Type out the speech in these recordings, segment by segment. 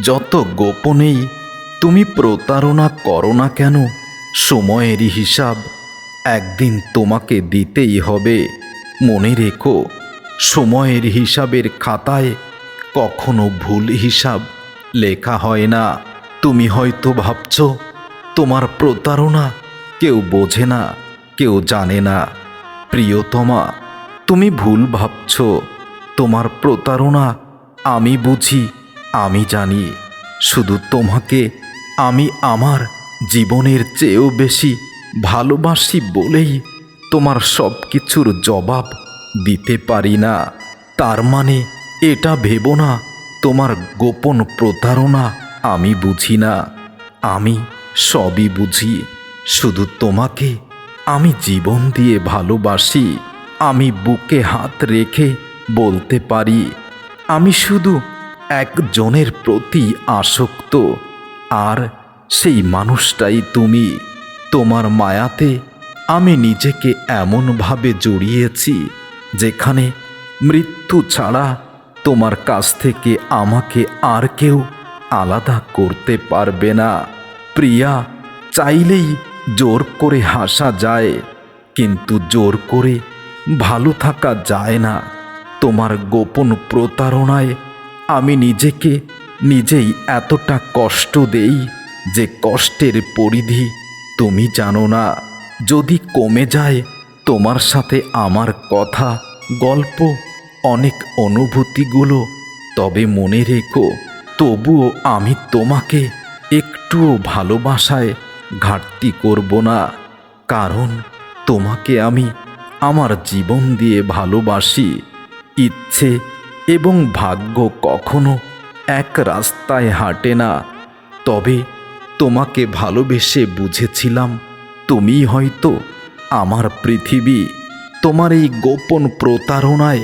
যত গোপনেই তুমি প্রতারণা করো না কেন, সময়ের হিসাব একদিন তোমাকে দিতেই হবে। মনে রেখো, সময়ের হিসাবের খাতায় কখনো ভুল হিসাব লেখা হয় না। তুমি হয়তো ভাবছ তোমার প্রতারণা কেউ বোঝে না, কেউ জানে না। প্রিয়তমা, তুমি ভুল ভাবছ। তোমার প্রতারণা আমি বুঝি, আমি জানি। শুধু তোমাকে আমি আমার জীবনের চেয়েও বেশি ভালোবাসি বলেই তোমার সব কিছুর জবাব দিতে পারি না। তার মানে এটা ভেবো না তোমার গোপন প্রতারণা আমি বুঝি না। আমি সবই বুঝি। শুধু তোমাকে আমি জীবন দিয়ে ভালোবাসি। আমি বুকে হাত রেখে বলতে পারি, আমি শুধু একজনের প্রতি আসক্ত, আর সেই মানুষটাই তুমি। তোমার মায়াতে আমি নিজেকে এমনভাবে জড়িয়েছি যেখানে মৃত্যু ছাড়া তোমার কাছ থেকে আমাকে আর কেউ আলাদা করতে পারবে না। প্রিয়া, চাইলেই জোর করে হাসা যায়, কিন্তু জোর করে ভালো থাকা যায় না। তোমার গোপন প্রতারণায় আমি নিজেকে নিজেই এতটা কষ্ট দেই যে কষ্টের পরিধি তুমি জানো না। যদি কমে যায় তোমার সাথে আমার কথা, গল্প, অনেক অনুভূতিগুলো, তবে মনে রেখো, তবুও আমি তোমাকে একটুও ভালোবাসায় ঘাটতি করব না। কারণ তোমাকে আমি আমার জীবন দিয়ে ভালোবাসি। ইচ্ছে এবং ভাগ্য কখনো এক রাস্তায় হাঁটে না। তবে তোমাকে ভালোবেসে বুঝেছিলাম তুমি হয়তো আমার পৃথিবী। তোমার এই গোপন প্রতারণায়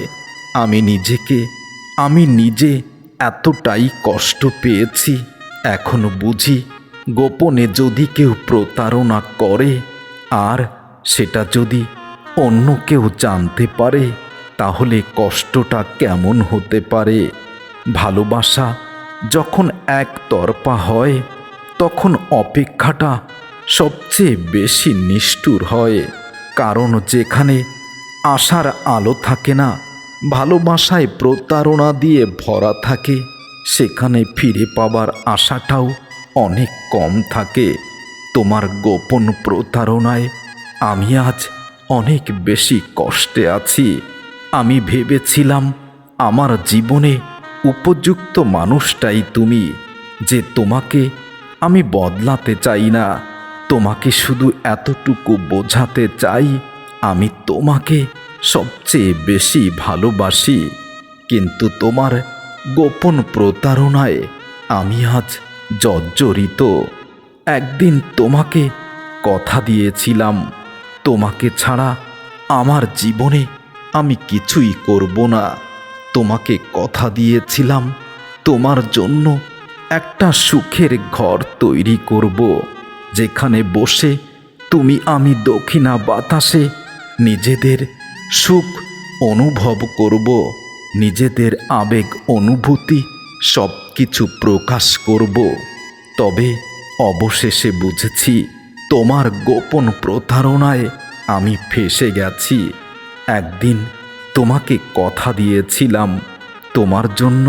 আমি নিজে এতটাই কষ্ট পেয়েছি। এখন বুঝি, গোপনে যদি কেউ প্রতারণা করে আর সেটা যদি অন্য কেউ জানতে পারে, তাহলে কষ্টটা কেমন হতে পারে। ভালোবাসা যখন একতরফা হয়, তখন অপেক্ষাটা সবচেয়ে বেশি নিষ্ঠুর হয়। কারণ যেখানে আশার আলো থাকে না, ভালোবাসায় প্রতারণা দিয়ে ভরা থাকে, সেখানে ফিরে পাবার আশাটাও অনেক কম থাকে। তোমার গোপন প্রতারণায় আমি আজ অনেক বেশি কষ্টে আছি। আমি ভেবেছিলাম আমার জীবনে উপযুক্ত মানুষটাই তুমি, যে তোমাকে আমি বদলাতে চাই না। তোমাকে শুধু এতটুকু বোঝাতে চাই, আমি তোমাকে সবচেয়ে বেশি ভালোবাসি। কিন্তু তোমার গোপন প্রতারণায় আমি আজ জর্জরিত। একদিন তোমাকে কথা দিয়েছিলাম, তোমাকে ছাড়া আমার জীবনে আমি কিছুই করব না। তোমাকে কথা দিয়েছিলাম তোমার জন্য একটা সুখের ঘর তৈরি করব, যেখানে বসে তুমি আমি দক্ষিণা বাতাসে নিজেদের সুখ অনুভব করব, নিজেদের আবেগ অনুভূতি সব কিছু প্রকাশ করব। তবে অবশেষে বুঝেছি তোমার গোপন প্রতারণায় আমি ফেঁসে গেছি। একদিন তোমাকে কথা দিয়েছিলাম তোমার জন্য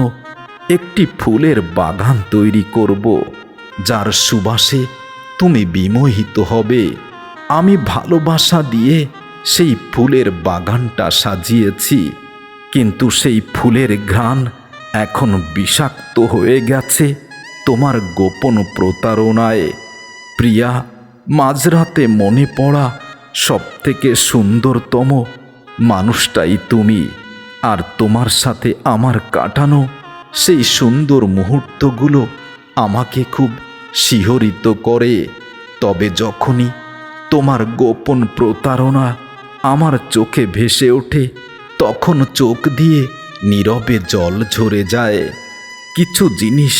একটি ফুলের বাগান তৈরি করব, যার সুবাসে তুমি বিমোহিত হবে। আমি ভালোবাসা দিয়ে সেই ফুলের বাগানটা সাজিয়েছি, কিন্তু সেই ফুলের ঘ্রাণ এখন বিষাক্ত হয়ে গেছে তোমার গোপন প্রতারণায়। প্রিয়া, মাঝরাতে মনে পড়া সবথেকে সুন্দরতম মানুষটাই তুমি। আর তোমার সাথে আমার কাটানো সেই সুন্দর মুহূর্তগুলো আমাকে খুব শিহরিত করে। তবে যখনই তোমার গোপন প্রতারণা আমার চোখে ভেসে ওঠে, তখন চোখ দিয়ে নীরবে জল ঝরে যায়। কিছু জিনিস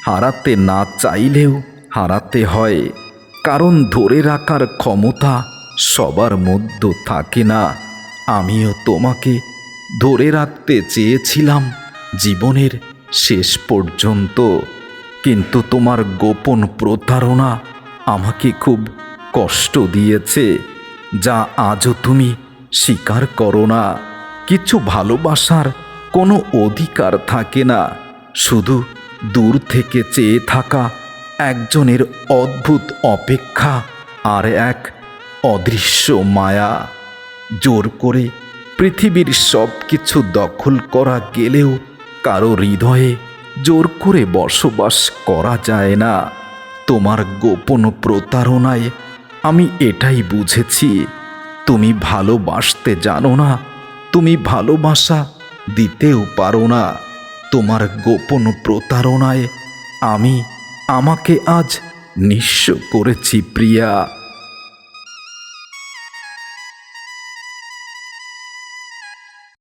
হারাতে না চাইলেও হারাতে হয়, কারণ ধরে রাখার ক্ষমতা সবার মধ্যে থাকে না। আমিও তোমাকে ধরে রাখতে চেয়েছিলাম জীবনের শেষ পর্যন্ত, কিন্তু তোমার গোপন প্রতারণা আমাকে খুব কষ্ট দিয়েছে, যা আজও তুমি স্বীকার করো না। কিছু ভালোবাসার কোনো অধিকার থাকে না, শুধু দূর থেকে চেয়ে থাকা একজনের অদ্ভুত অপেক্ষা আর এক অদৃশ্য মায়া। জোর করে পৃথিবীর সব কিছু দখল করা গেলেও কারো হৃদয়ে জোর করে বসবাস করা যায় না। তোমার গোপন প্রতারণায় আমি এটাই বুঝেছি, তুমি ভালোবাসতে জানো না, তুমি ভালোবাসা দিতেও পারো না। তোমার গোপন প্রতারণায় আমি আমাকে আজ নিঃস্ব করেছি প্রিয়া।